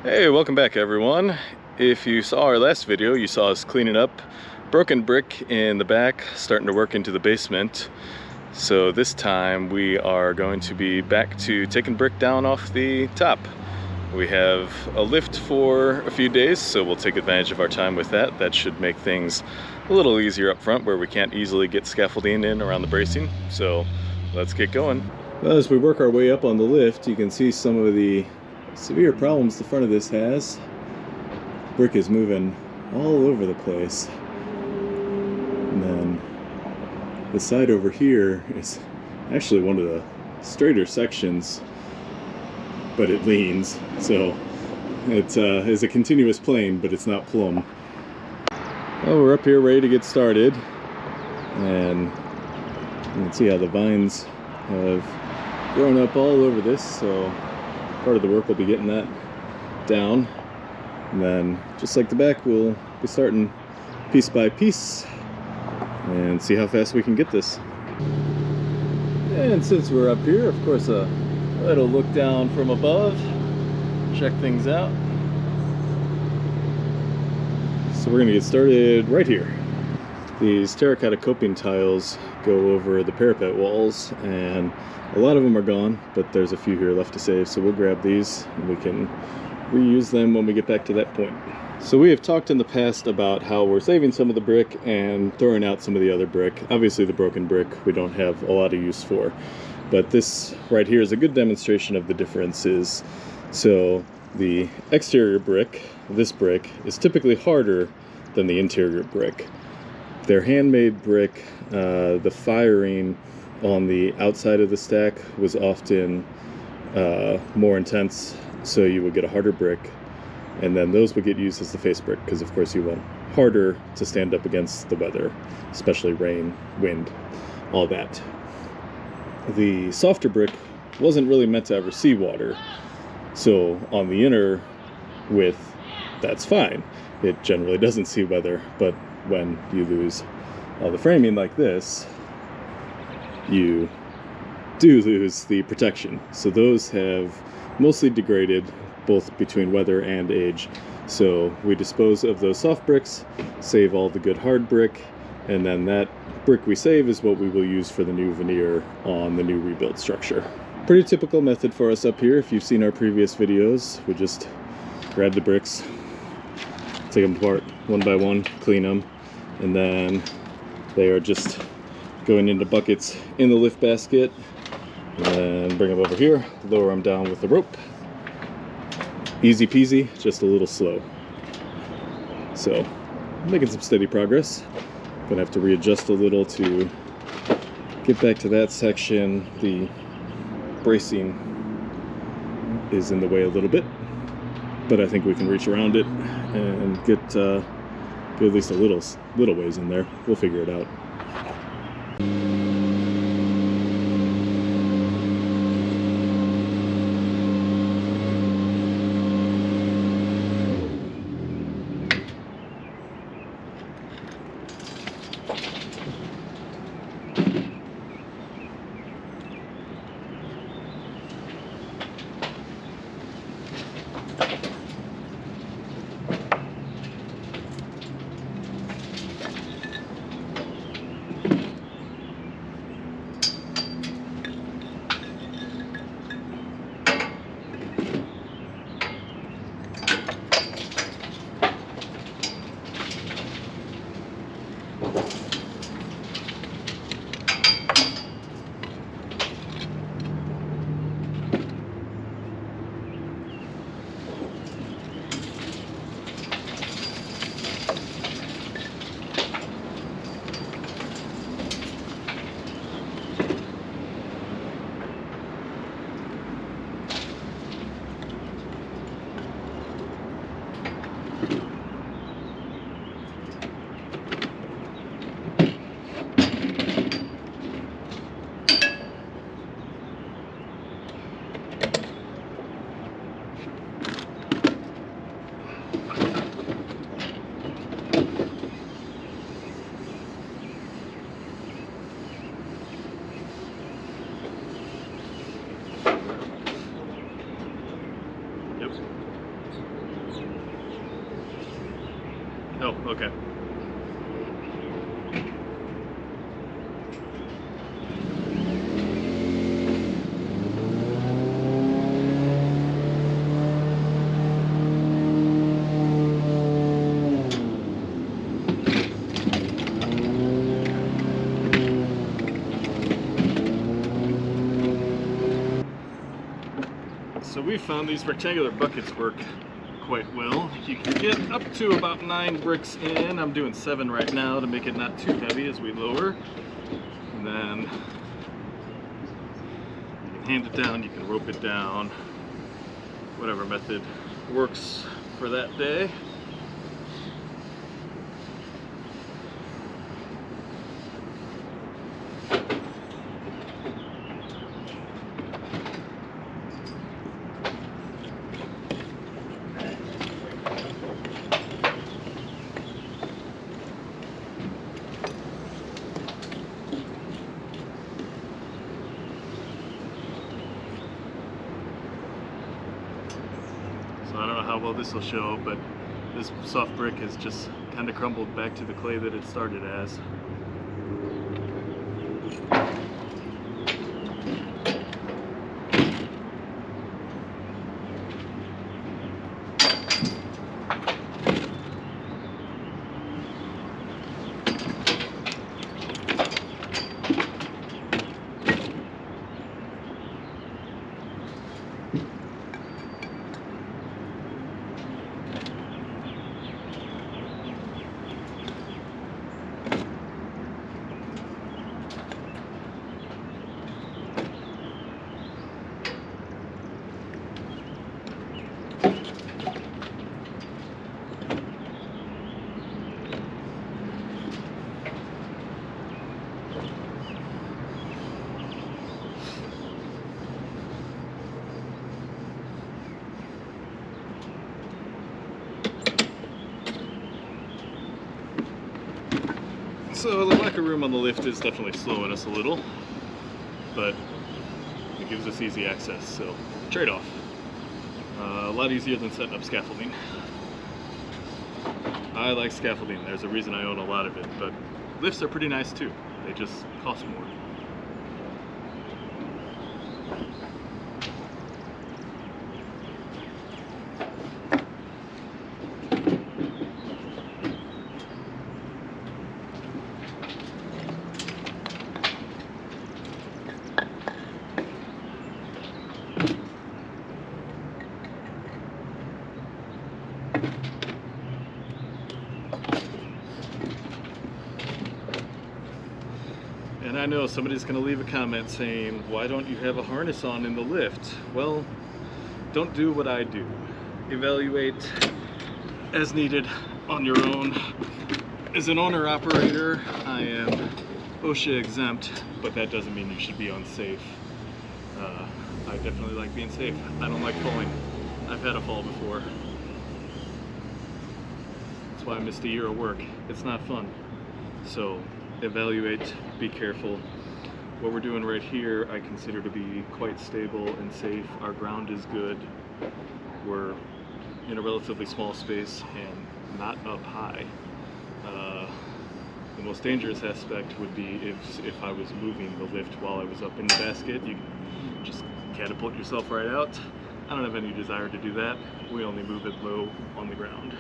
Hey, welcome back everyone. If you saw our last video, you saw us cleaning up broken brick in the back, starting to work into the basement. So this time we are going to be back to taking brick down off the top. We have a lift for a few days, so we'll take advantage of our time with that. That should make things a little easier up front where we can't easily get scaffolding in around the bracing. So let's get going. Well, as we work our way up on the lift, you can see some of the severe problems the front of this has. Brick is moving all over the place. And then the side over here is actually one of the straighter sections, but it leans, so it is a continuous plane, but it's not plumb. Well, we're up here ready to get started, and you can see how the vines have grown up all over this, so part of the work will be getting that down. And then, just like the back, we'll be starting piece by piece and see how fast we can get this. And since we're up here, of course, a little look down from above, check things out. So we're gonna get started right here. These terracotta coping tiles go over the parapet walls, and a lot of them are gone, but there's a few here left to save, so we'll grab these and we can reuse them when we get back to that point. So we have talked in the past about how we're saving some of the brick and throwing out some of the other brick. Obviously the broken brick we don't have a lot of use for, but this right here is a good demonstration of the differences. So the exterior brick, this brick, is typically harder than the interior brick. They're handmade brick. The firing on the outside of the stack was often more intense, so you would get a harder brick, and then those would get used as the face brick, because of course you want harder to stand up against the weather, especially rain, wind, all that. The softer brick wasn't really meant to ever see water, so on the inner width, that's fine. It generally doesn't see weather, but when you lose all the framing like this, you do lose the protection. So those have mostly degraded, both between weather and age. So we dispose of those soft bricks, save all the good hard brick, and then that brick we save is what we will use for the new veneer on the new rebuilt structure. Pretty typical method for us up here. If you've seen our previous videos, we just grab the bricks, take them apart one by one, clean them, and then they are just going into buckets in the lift basket, and bring them over here, lower them down with the rope. Easy peasy, just a little slow. So, making some steady progress. Gonna have to readjust a little to get back to that section. The bracing is in the way a little bit, but I think we can reach around it and get at least a little ways in there. We'll figure it out. Oh, okay. So we found these rectangular buckets work quite well. You can get up to about 9 bricks in. I'm doing 7 right now to make it not too heavy as we lower. And then you can hand it down, you can rope it down, whatever method works for that day. I don't know how well this will show, but this soft brick has just kind of crumbled back to the clay that it started as. So the lack of room on the lift is definitely slowing us a little, but it gives us easy access, so trade-off. A lot easier than setting up scaffolding. I like scaffolding, there's a reason I own a lot of it, but lifts are pretty nice too. They just cost more. And I know somebody's going to leave a comment saying, why don't you have a harness on in the lift? Well, don't do what I do. Evaluate as needed on your own. As an owner-operator, I am OSHA exempt, but that doesn't mean you should be unsafe. I definitely like being safe. I don't like falling. I've had a fall before. That's why I missed a year of work. It's not fun. So evaluate, be careful. What we're doing right here I consider to be quite stable and safe. Our ground is good. We're in a relatively small space and not up high. The most dangerous aspect would be if I was moving the lift while I was up in the basket. You just catapult yourself right out. I don't have any desire to do that. We only move it low on the ground.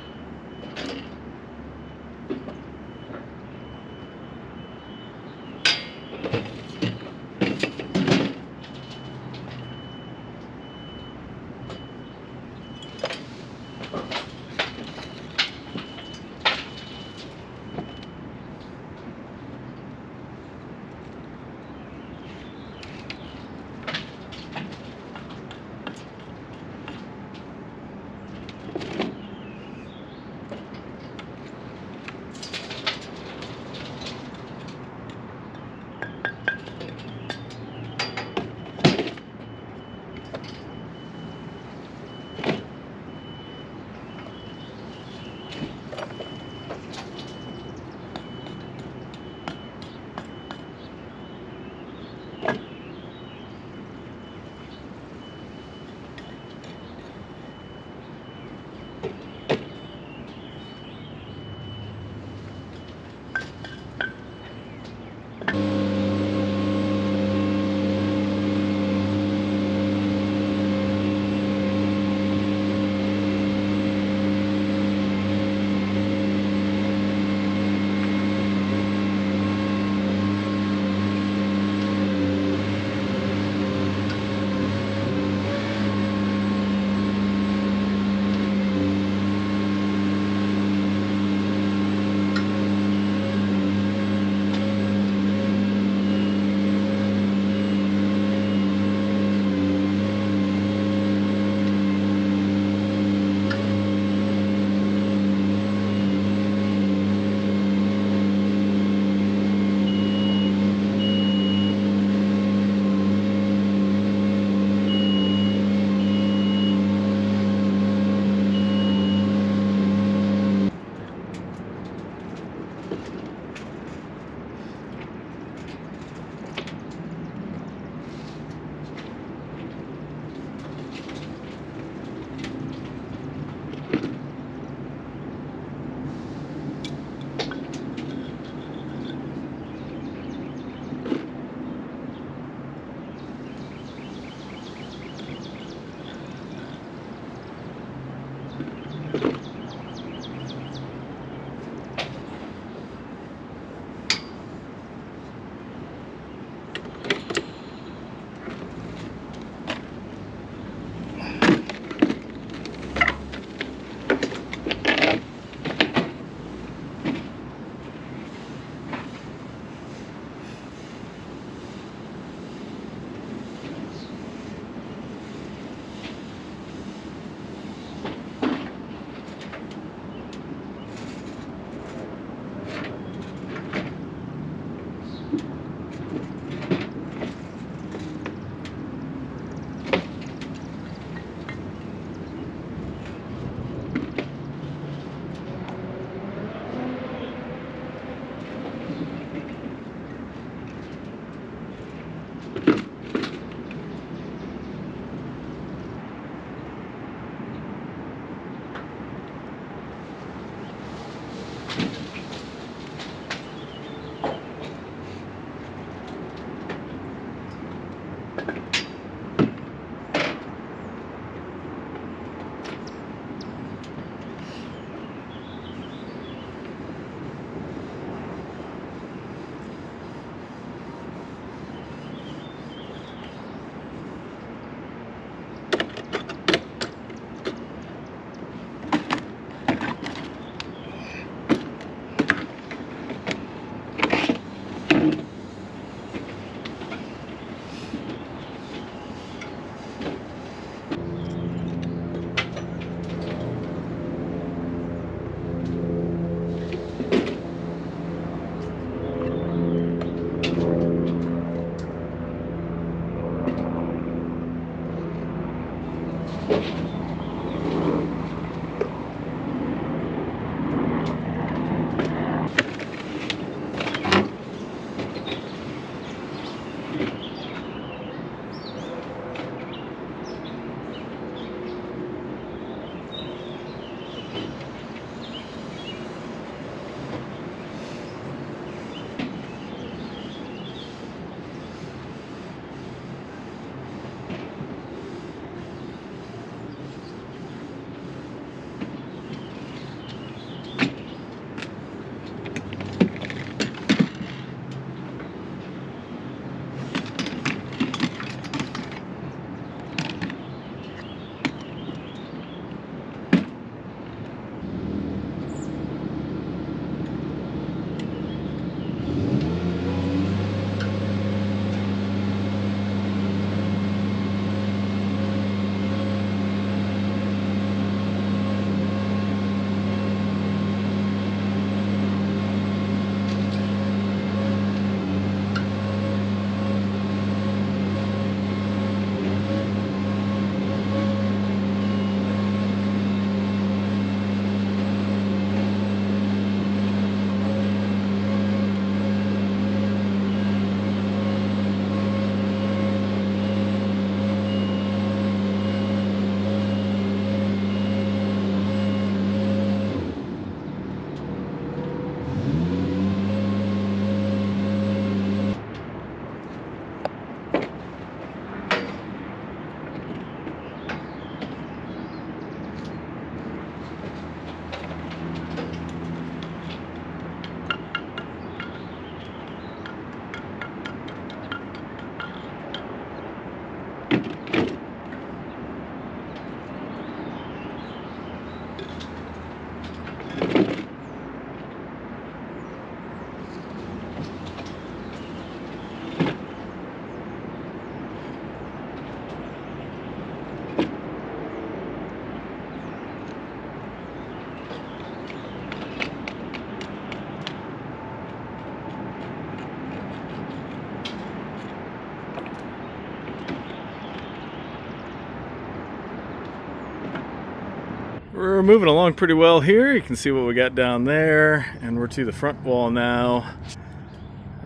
We're moving along pretty well here. You can see what we got down there, and we're to the front wall now.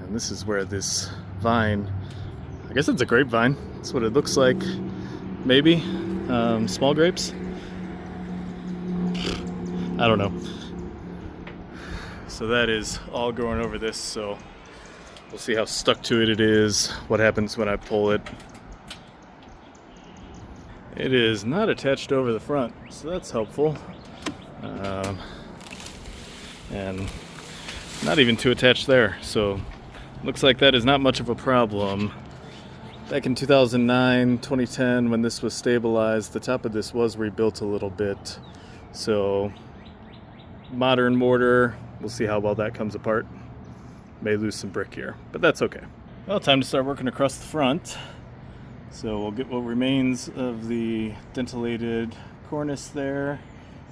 And this is where this vine, I guess it's a grapevine. That's what it looks like. Maybe small grapes. I don't know. So that is all growing over this. So we'll see how stuck to it is. What happens when I pull it. It is not attached over the front, so that's helpful. And not even too attached there, so looks like that is not much of a problem. Back in 2009, 2010, when this was stabilized, the top of this was rebuilt a little bit. So modern mortar, we'll see how well that comes apart. May lose some brick here, but that's okay. Well, time to start working across the front. So we'll get what remains of the dentelated cornice there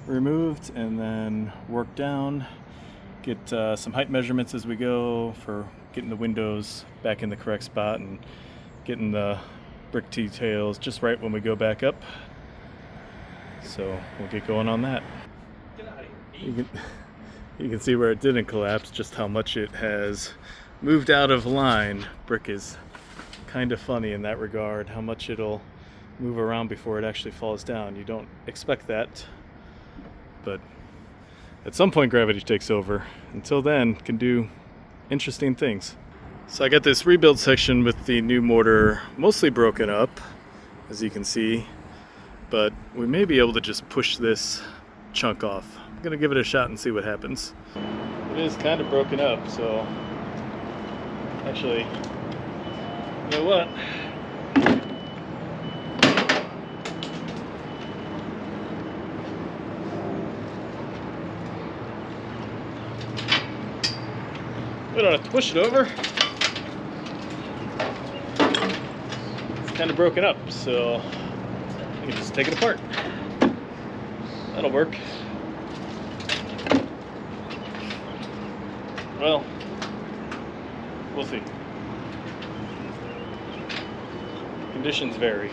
removed and then work down. Get some height measurements as we go for getting the windows back in the correct spot and getting the brick details just right when we go back up. So we'll get going on that. You can see where it didn't collapse, just how much it has moved out of line. Brick is kind of funny in that regard, how much it'll move around before it actually falls down. You don't expect that, but at some point gravity takes over. Until then, can do interesting things. So I got this rebuild section with the new mortar mostly broken up, as you can see, but we may be able to just push this chunk off. I'm gonna give it a shot and see what happens. It is kind of broken up, so actually, you know what? We don't have to push it over. It's kind of broken up, so I can just take it apart. That'll work. Well, we'll see. Conditions vary.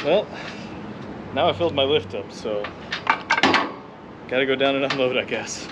Well, now I filled my lift up, so gotta go down and unload, I guess.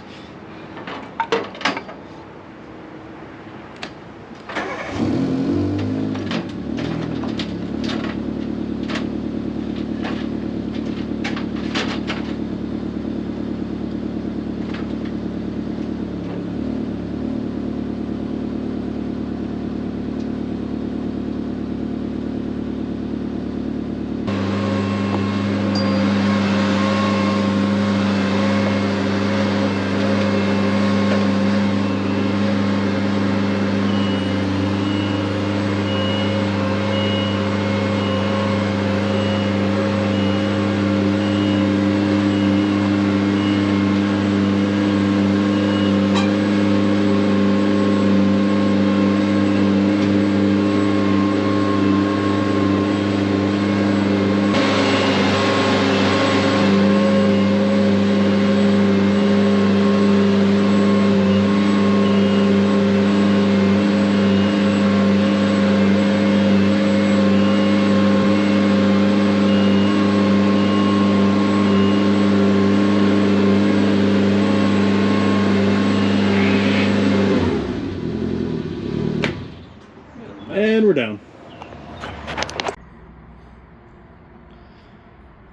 And we're down.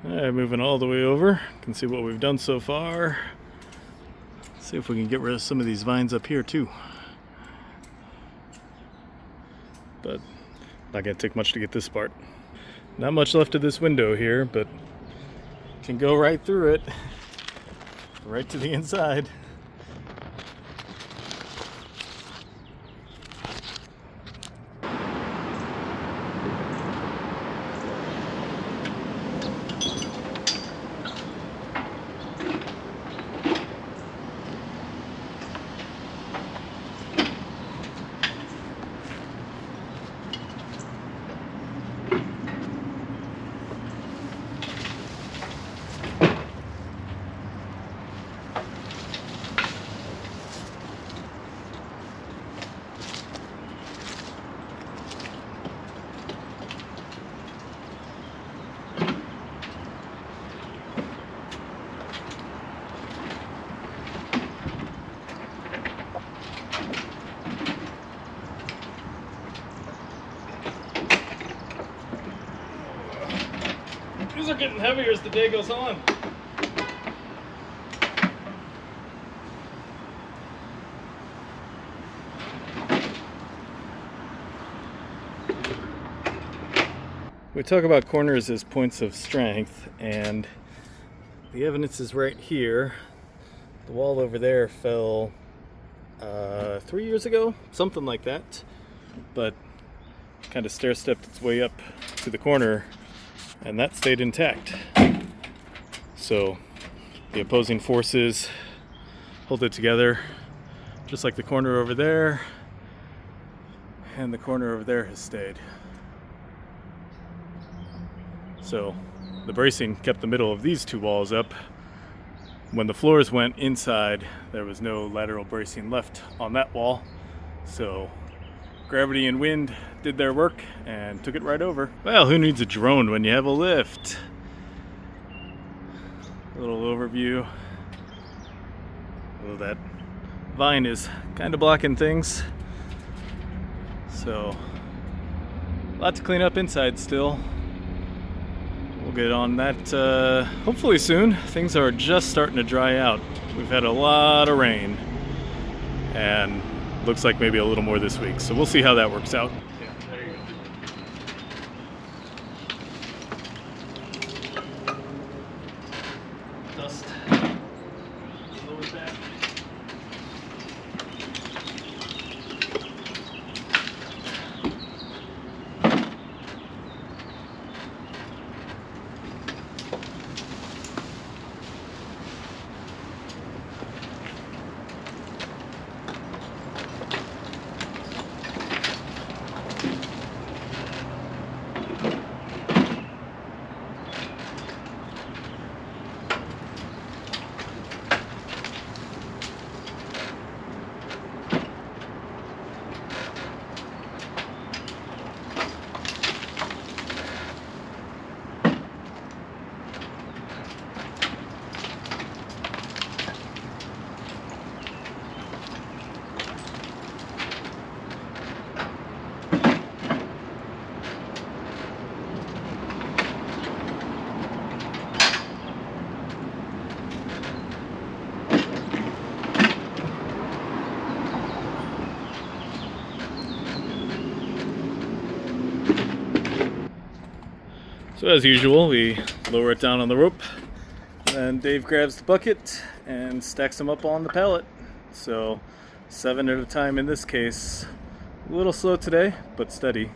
Alright, moving all the way over. You can see what we've done so far. See if we can get rid of some of these vines up here too. But not gonna take much to get this part. Not much left of this window here, but can go right through it, right to the inside. These are getting heavier as the day goes on. We talk about corners as points of strength, and the evidence is right here. The wall over there fell 3 years ago, something like that, but kind of stair-stepped its way up to the corner, and that stayed intact. So the opposing forces hold it together, just like the corner over there, and the corner over there has stayed. So the bracing kept the middle of these two walls up. When the floors went inside, there was no lateral bracing left on that wall, so gravity and wind did their work and took it right over. Well, who needs a drone when you have a lift? A little overview. Well, that vine is kind of blocking things, so a lot to clean up inside still. We'll get on that hopefully soon. Things are just starting to dry out. We've had a lot of rain, and looks like maybe a little more this week, so we'll see how that works out. Yeah, there you go. Dust. Lower back. So as usual, we lower it down on the rope, and Dave grabs the bucket and stacks them up on the pallet. So 7 at a time in this case. A little slow today, but steady.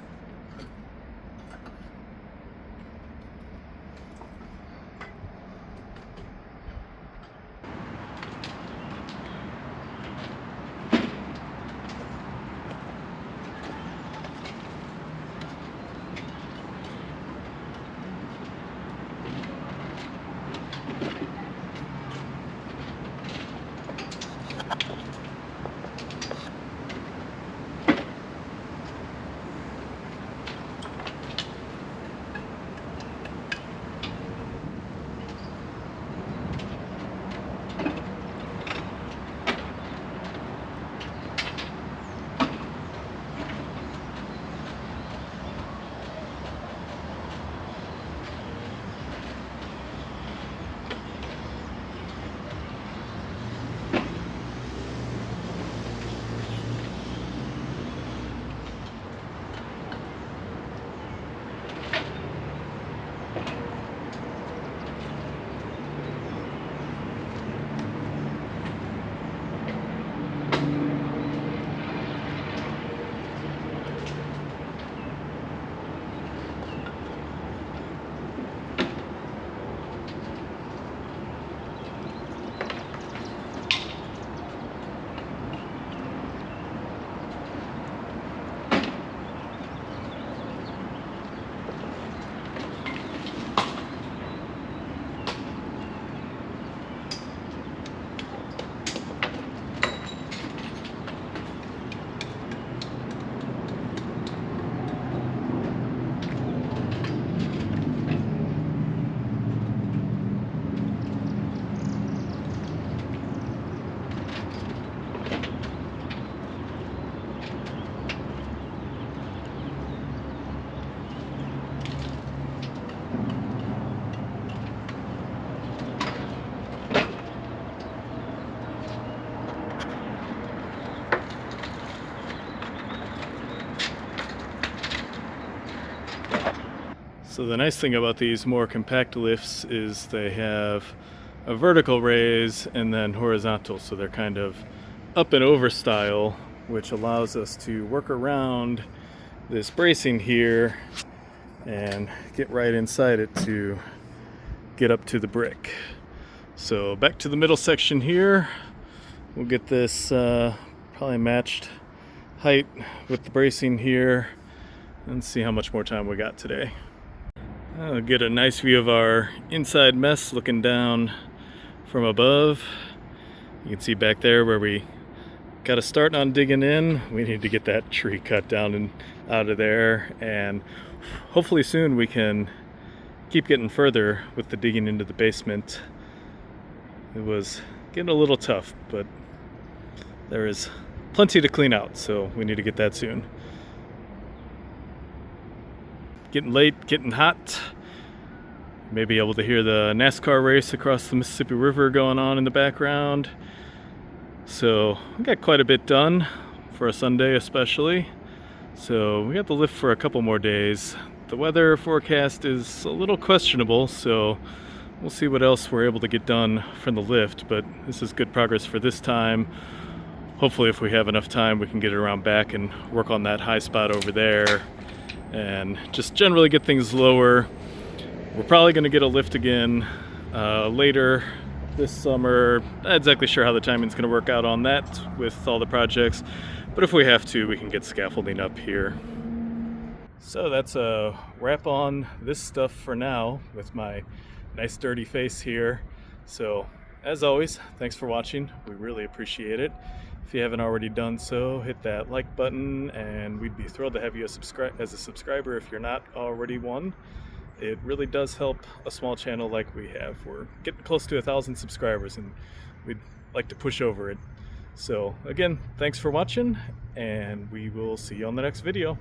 So the nice thing about these more compact lifts is they have a vertical raise and then horizontal, so they're kind of up and over style, which allows us to work around this bracing here and get right inside it to get up to the brick. So back to the middle section here. We'll get this probably matched height with the bracing here and see how much more time we got today. I'll get a nice view of our inside mess looking down from above. You can see back there where we got to start on digging in. We need to get that tree cut down and out of there, and hopefully soon we can keep getting further with the digging into the basement. It was getting a little tough, but there is plenty to clean out, so we need to get that soon. Getting late, getting hot. Maybe able to hear the NASCAR race across the Mississippi River going on in the background. So we got quite a bit done for a Sunday especially. So we got the lift for a couple more days. The weather forecast is a little questionable, so we'll see what else we're able to get done from the lift, but this is good progress for this time. Hopefully if we have enough time we can get it around back and work on that high spot over there and just generally get things lower. We're probably going to get a lift again later this summer. Not exactly sure how the timing's going to work out on that with all the projects, but if we have to, we can get scaffolding up here. So that's a wrap on this stuff for now with my nice dirty face here. So as always, thanks for watching. We really appreciate it. If you haven't already done so, hit that like button, and we'd be thrilled to have you as a subscriber if you're not already one. It really does help a small channel like we have. We're getting close to 1,000 subscribers, and we'd like to push over it. So again, thanks for watching, and we will see you on the next video.